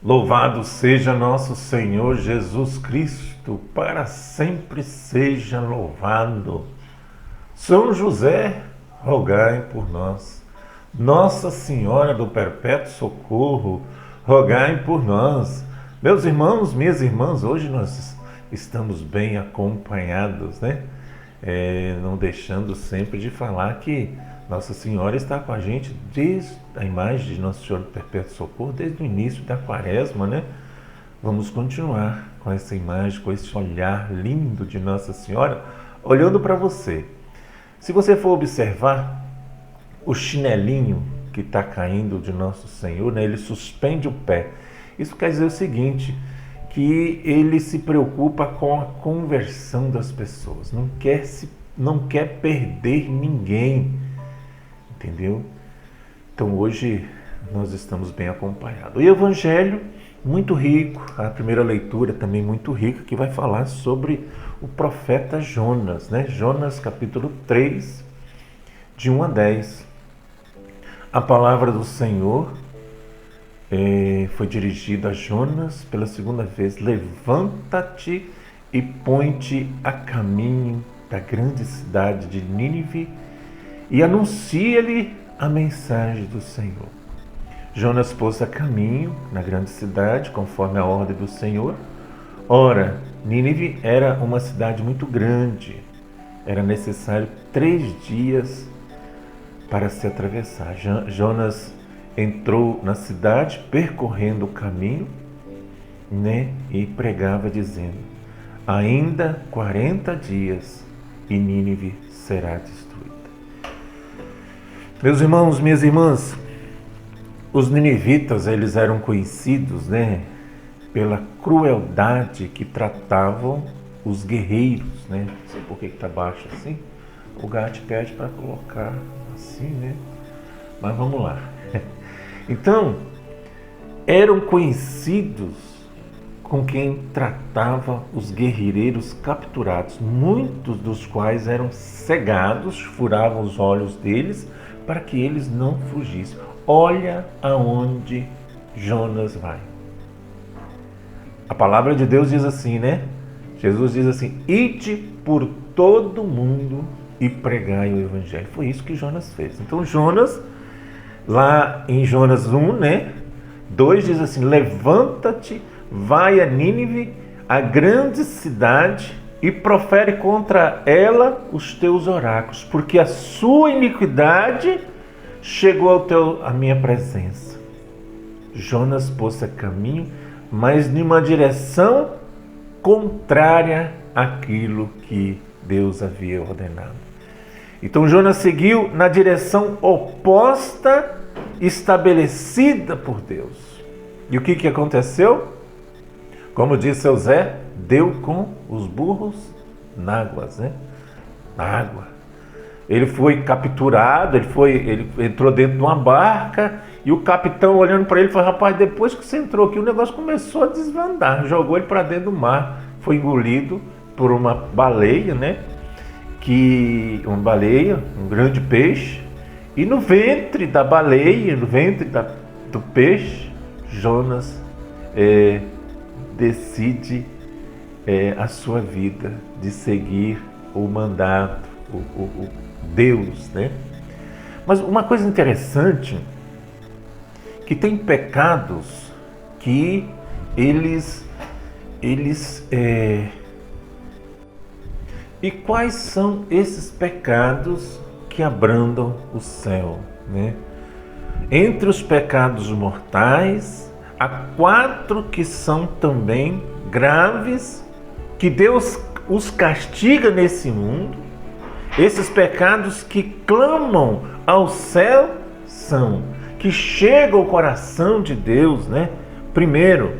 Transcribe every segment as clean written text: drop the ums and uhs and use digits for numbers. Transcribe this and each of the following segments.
Louvado seja nosso Senhor Jesus Cristo, para sempre seja louvado. São José, rogai por nós. Nossa Senhora do Perpétuo Socorro, rogai por nós. Meus irmãos, minhas irmãs, hoje nós estamos bem acompanhados, né? Não deixando sempre de falar que Nossa Senhora está com a gente desde a imagem de Nosso Senhor do Perpétuo Socorro, desde o início da Quaresma, né? Vamos continuar com essa imagem, com esse olhar lindo de Nossa Senhora, olhando para você. Se você for observar o chinelinho que está caindo de Nosso Senhor, né? Ele suspende o pé. Isso quer dizer o seguinte, que ele se preocupa com a conversão das pessoas, não quer perder ninguém, entendeu? Então hoje nós estamos bem acompanhados. O Evangelho muito rico, a primeira leitura também muito rica, que vai falar sobre o profeta Jonas, né? Jonas capítulo 3, de 1 a 10. A palavra do Senhor foi dirigida a Jonas pela segunda vez. Levanta-te e põe-te a caminho da grande cidade de Nínive e anuncia-lhe a mensagem do Senhor. Jonas pôs a caminho na grande cidade, conforme a ordem do Senhor. Ora, Nínive era uma cidade muito grande. Era necessário 3 dias para se atravessar. Jonas entrou na cidade, percorrendo o caminho, né? E pregava dizendo: ainda 40 dias e Nínive será destruída. Meus irmãos, minhas irmãs, os ninivitas, eles eram conhecidos, né, pela crueldade que tratavam os guerreiros, né? Não sei por que está baixo assim. O gato pede para colocar assim, né? Mas vamos lá. Então, eram conhecidos com quem tratava os guerreiros capturados, muitos dos quais eram cegados, furavam os olhos deles para que eles não fugissem. Olha aonde Jonas vai. A palavra de Deus diz assim, né? Jesus diz assim: ide por todo mundo e pregai o Evangelho. Foi isso que Jonas fez. Então Jonas, lá em Jonas 1, né? 2 diz assim: levanta-te, vai a Nínive, a grande cidade, e profere contra ela os teus oráculos, porque a sua iniquidade chegou à minha presença. Jonas pôs a caminho, mas numa direção contrária àquilo que Deus havia ordenado. Então Jonas seguiu na direção oposta estabelecida por Deus. E o que aconteceu? Como disse seu Zé, deu com os burros na água, né? Na água. Ele foi capturado, ele entrou dentro de uma barca e o capitão olhando para ele falou: rapaz, depois que você entrou aqui o negócio começou a desvandar. Jogou ele para dentro do mar, foi engolido por uma baleia, né? Uma baleia, um grande peixe, e no ventre da baleia, no ventre do peixe, Jonas decide a sua vida de seguir o mandato, o Deus, né? Mas uma coisa interessante, que tem pecados que e quais são esses pecados que abrandam o céu, né? Entre os pecados mortais, há 4 que são também graves, que Deus os castiga nesse mundo. Esses pecados que clamam ao céu são, que chegam ao coração de Deus, né? Primeiro,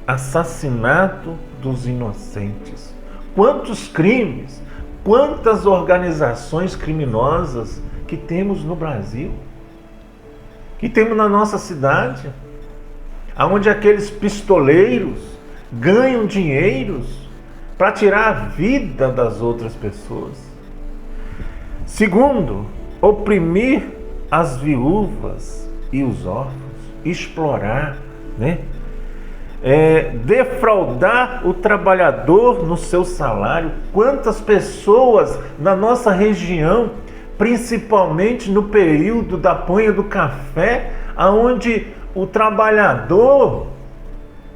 assassinato dos inocentes. Quantos crimes, quantas organizações criminosas que temos no Brasil, que temos na nossa cidade, onde aqueles pistoleiros ganham dinheiros para tirar a vida das outras pessoas. Segundo, oprimir as viúvas e os órfãos, explorar, né? defraudar o trabalhador no seu salário. Quantas pessoas na nossa região, principalmente no período da panha do café, onde o trabalhador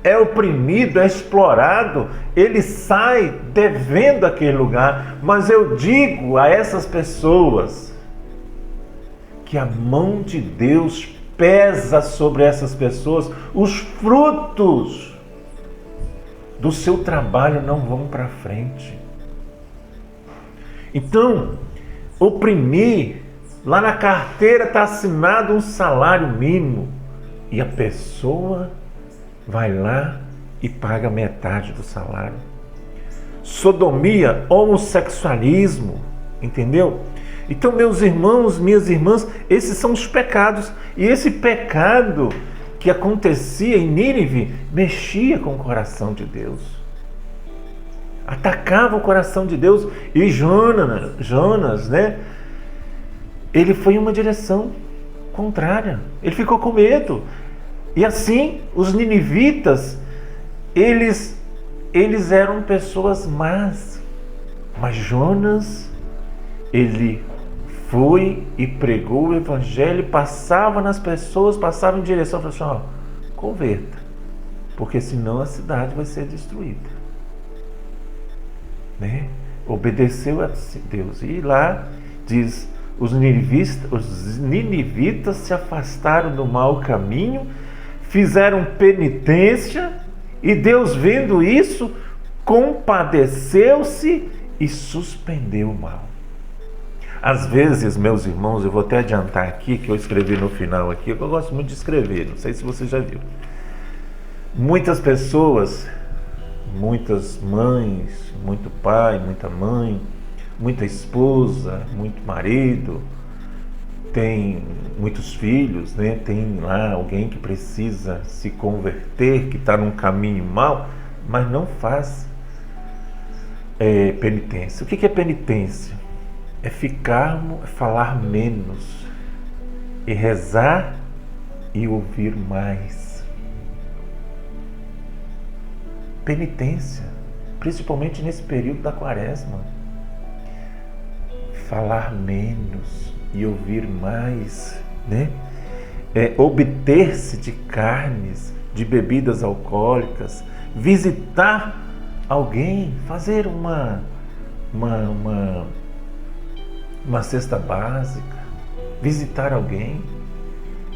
é oprimido, é explorado, ele sai devendo aquele lugar. Mas eu digo a essas pessoas que a mão de Deus pesa sobre essas pessoas, os frutos do seu trabalho não vão para frente. Então, oprimir, lá na carteira está assinado um salário mínimo e a pessoa vai lá e paga metade do salário. Sodomia, homossexualismo, entendeu? Então, meus irmãos, minhas irmãs, esses são os pecados. E esse pecado que acontecia em Nínive mexia com o coração de Deus. Atacava o coração de Deus. E Jonas, né? Ele foi em uma direção contrária. Ele ficou com medo. E assim, os ninivitas, eles eram pessoas más. Mas Jonas, ele foi e pregou o evangelho, passava nas pessoas, passava em direção, falou assim, converta, porque senão a cidade vai ser destruída, né? Obedeceu a Deus. E lá diz, os ninivitas se afastaram do mau caminho, fizeram penitência, e Deus, vendo isso, compadeceu-se e suspendeu o mal. Às vezes, meus irmãos, eu vou até adiantar aqui, que eu escrevi no final aqui, eu gosto muito de escrever, não sei se você já viu. Muitas pessoas, muitas mães, muito pai, muita mãe, muita esposa, muito marido, tem muitos filhos, né? Tem lá alguém que precisa se converter, que está num caminho mau, mas não faz penitência. O que é penitência? É falar menos, e rezar e ouvir mais. Penitência, principalmente nesse período da quaresma. Falar menos e ouvir mais, né? Obter-se de carnes, de bebidas alcoólicas, visitar alguém, fazer uma cesta básica, visitar alguém,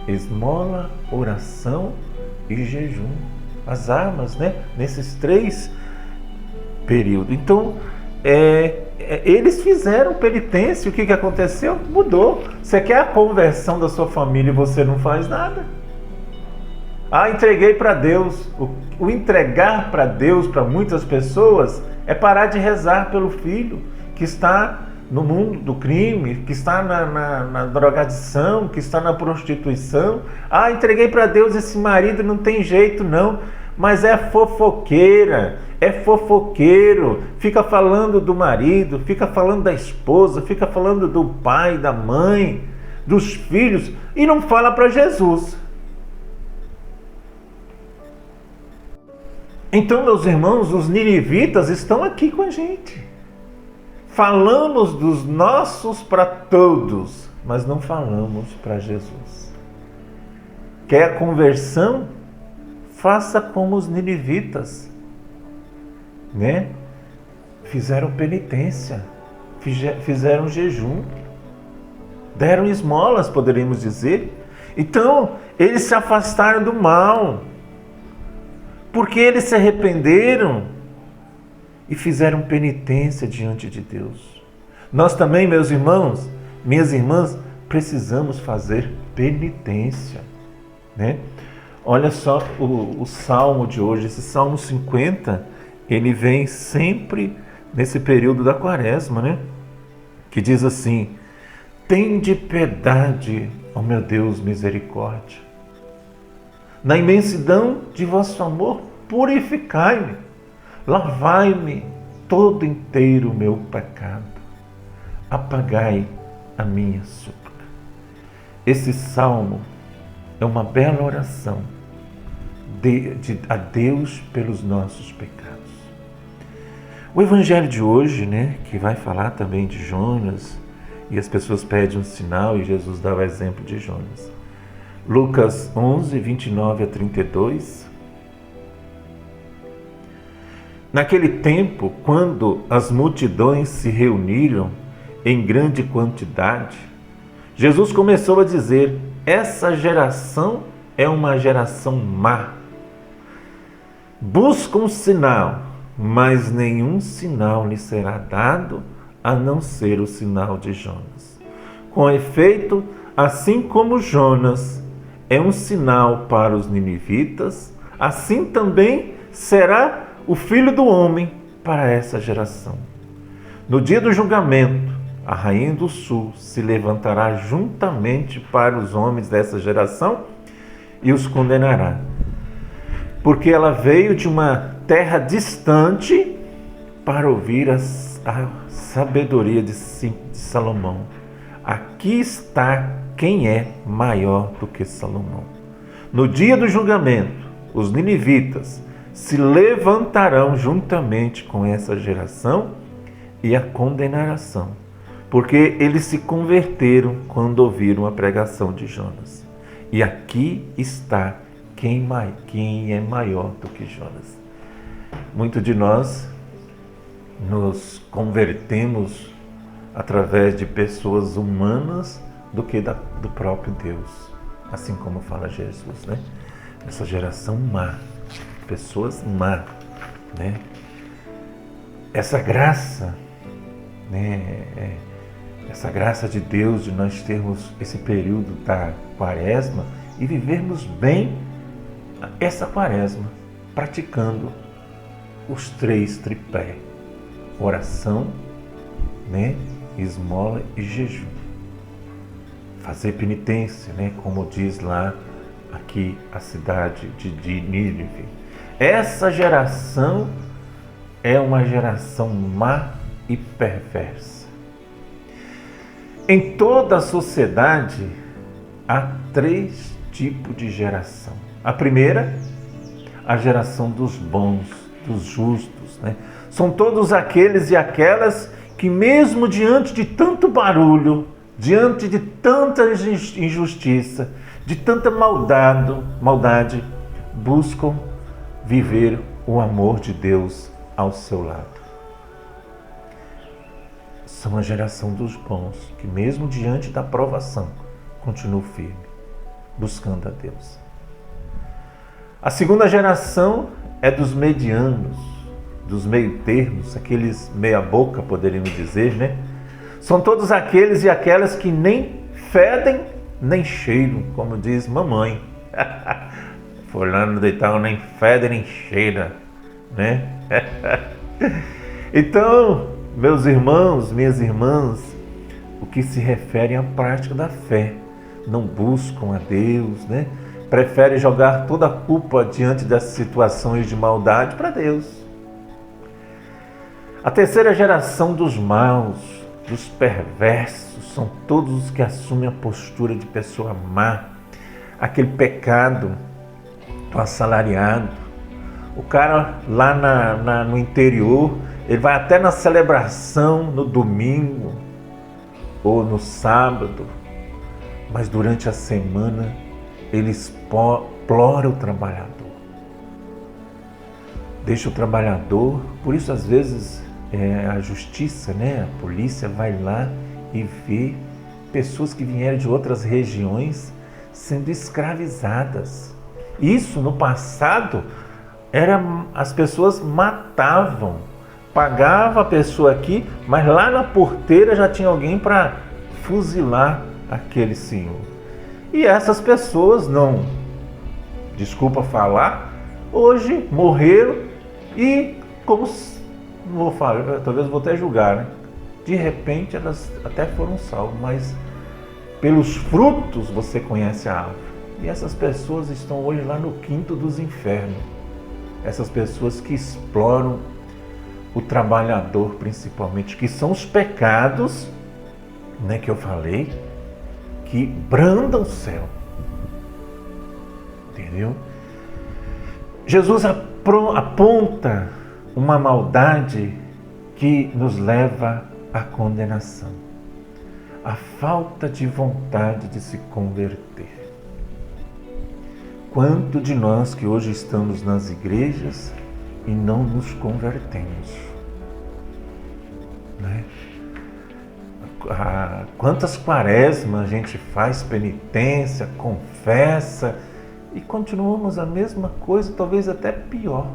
esmola, oração e jejum. As armas, né? Nesses 3 períodos. Então, eles fizeram penitência. O que aconteceu? Mudou. Você quer a conversão da sua família e você não faz nada? Entreguei para Deus. O entregar para Deus, para muitas pessoas, é parar de rezar pelo filho que está no mundo do crime, que está na drogadição, que está na prostituição. Entreguei para Deus esse marido, não tem jeito não, mas é fofoqueira, é fofoqueiro, fica falando do marido, fica falando da esposa, fica falando do pai, da mãe, dos filhos, e não fala para Jesus. Então, meus irmãos, os ninivitas estão aqui com a gente. Falamos dos nossos para todos, mas não falamos para Jesus. Quer a conversão? Faça como os ninivitas, né? Fizeram penitência, fizeram jejum, deram esmolas, poderíamos dizer. Então, eles se afastaram do mal, porque eles se arrependeram e fizeram penitência diante de Deus. Nós também, meus irmãos, minhas irmãs, precisamos fazer penitência, né? Olha só o salmo de hoje, esse Salmo 50, ele vem sempre nesse período da quaresma, né? Que diz assim: tende piedade, ó meu Deus, misericórdia. Na imensidão de vosso amor, purificai-me. Lavai-me todo inteiro o meu pecado. Apagai a minha súplica. Esse salmo é uma bela oração a Deus pelos nossos pecados. O evangelho de hoje, né, que vai falar também de Jonas, e as pessoas pedem um sinal e Jesus dá o exemplo de Jonas. Lucas 11, 29 a 32. Naquele tempo, quando as multidões se reuniram em grande quantidade, Jesus começou a dizer: essa geração é uma geração má. Busca um sinal, mas nenhum sinal lhe será dado, a não ser o sinal de Jonas. Com efeito, assim como Jonas é um sinal para os ninivitas, assim também será o Filho do Homem para essa geração. No dia do julgamento, a rainha do sul se levantará juntamente para os homens dessa geração e os condenará, porque ela veio de uma terra distante para ouvir a sabedoria de Salomão. Aqui está quem é maior do que Salomão. No dia do julgamento, os ninivitas se levantarão juntamente com essa geração e a condenarão, porque eles se converteram quando ouviram a pregação de Jonas. E aqui está quem é maior do que Jonas. Muito de nós nos convertemos através de pessoas humanas do que do próprio Deus, assim como fala Jesus, né? Essa geração má, pessoas má, né? Essa graça, né? Essa graça de Deus de nós termos esse período da quaresma e vivermos bem essa quaresma, praticando os 3 tripé: oração, né? Esmola e jejum. Fazer penitência, né? Como diz lá aqui a cidade de Nínive. Essa geração é uma geração má e perversa. Em toda a sociedade há 3 tipos de geração. A primeira, a geração dos bons, dos justos, né? São todos aqueles e aquelas que, mesmo diante de tanto barulho, diante de tanta injustiça, de tanta maldade, buscam viver o amor de Deus ao seu lado. São a geração dos bons, que mesmo diante da provação, continuam firme, buscando a Deus. A segunda geração é dos medianos, dos meio-termos, aqueles meia-boca, poderíamos dizer, né? São todos aqueles e aquelas que nem fedem, nem cheiram, como diz mamãe. Fulano de tal nem fede, nem cheira, né? Então, meus irmãos, minhas irmãs, o que se refere à prática da fé. Não buscam a Deus, né? Preferem jogar toda a culpa diante das situações de maldade para Deus. A terceira geração dos maus, dos perversos, são todos os que assumem a postura de pessoa má, aquele pecado do assalariado. O cara lá no interior, ele vai até na celebração no domingo ou no sábado, mas durante a semana ele explora o trabalhador. Deixa o trabalhador, por isso às vezes a justiça, né, a polícia vai lá e vê pessoas que vieram de outras regiões sendo escravizadas. Isso no passado as pessoas matavam, pagava a pessoa aqui, mas lá na porteira já tinha alguém para fuzilar aquele senhor. E essas pessoas não, desculpa falar, hoje morreram e como não vou falar, talvez vou até julgar, né? De repente elas até foram salvas, mas pelos frutos você conhece a árvore. E essas pessoas estão hoje lá no quinto dos infernos. Essas pessoas que exploram o trabalhador principalmente, que são os pecados, né, que eu falei, que brandam o céu. Entendeu? Jesus aponta uma maldade que nos leva à condenação. A falta de vontade de se converter. Quanto de nós que hoje estamos nas igrejas e não nos convertemos, né? Quantas quaresmas a gente faz penitência, confessa e continuamos a mesma coisa, talvez até pior.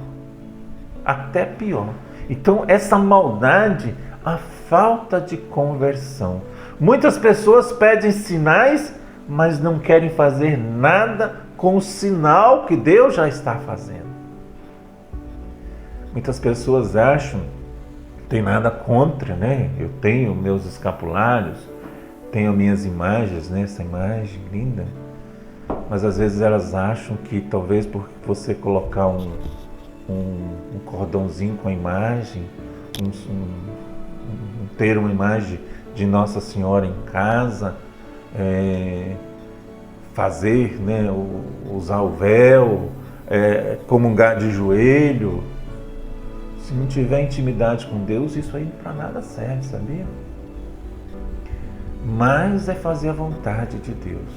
Até pior. Então essa maldade, a falta de conversão. Muitas pessoas pedem sinais, mas não querem fazer nada com o sinal que Deus já está fazendo. Muitas pessoas acham, não tem nada contra, né? Eu tenho meus escapulários, tenho minhas imagens, né? Essa imagem linda. Mas às vezes elas acham que talvez por você colocar um cordãozinho com a imagem, ter uma imagem de Nossa Senhora em casa, fazer, né, usar o véu, comungar de joelho, se não tiver intimidade com Deus, isso aí para nada serve, sabia? Mas é fazer a vontade de Deus.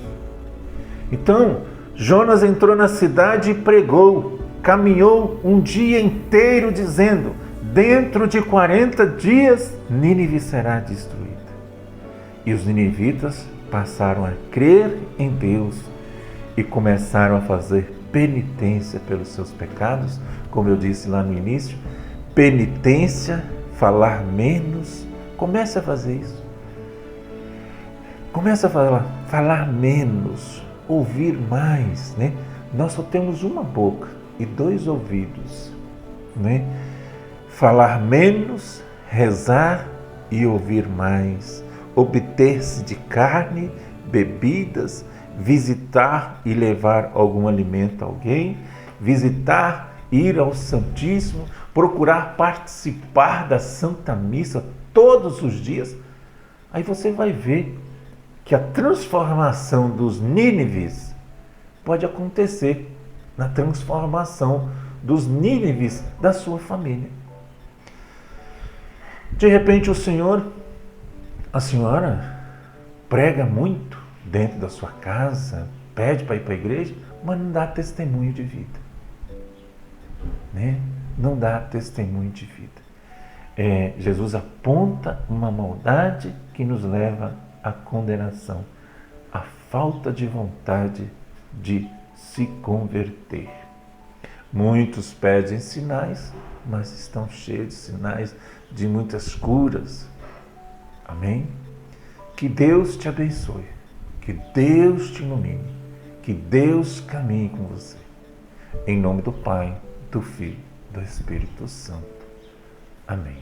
Então, Jonas entrou na cidade e pregou, caminhou um dia inteiro dizendo: dentro de 40 dias Nínive será destruída. E os ninivitas passaram a crer em Deus e começaram a fazer penitência pelos seus pecados, como eu disse lá no início. Penitência, falar menos. Comece a fazer isso. Comece a falar menos, ouvir mais, né? Nós só temos uma boca e 2 ouvidos, né? Falar menos, rezar e ouvir mais, obter-se de carne, bebidas, visitar e levar algum alimento a alguém, visitar, ir ao Santíssimo, procurar participar da Santa Missa todos os dias. Aí você vai ver que a transformação dos nínives pode acontecer na transformação dos nínives da sua família. De repente a senhora prega muito dentro da sua casa, pede para ir para a igreja, mas não dá testemunho de vida, né? Não dá testemunho de vida. Jesus aponta uma maldade que nos leva à condenação, a falta de vontade de se converter. Muitos pedem sinais, mas estão cheios de sinais de muitas curas. Amém? Que Deus te abençoe, que Deus te ilumine, que Deus caminhe com você. Em nome do Pai, do Filho, do Espírito Santo. Amém.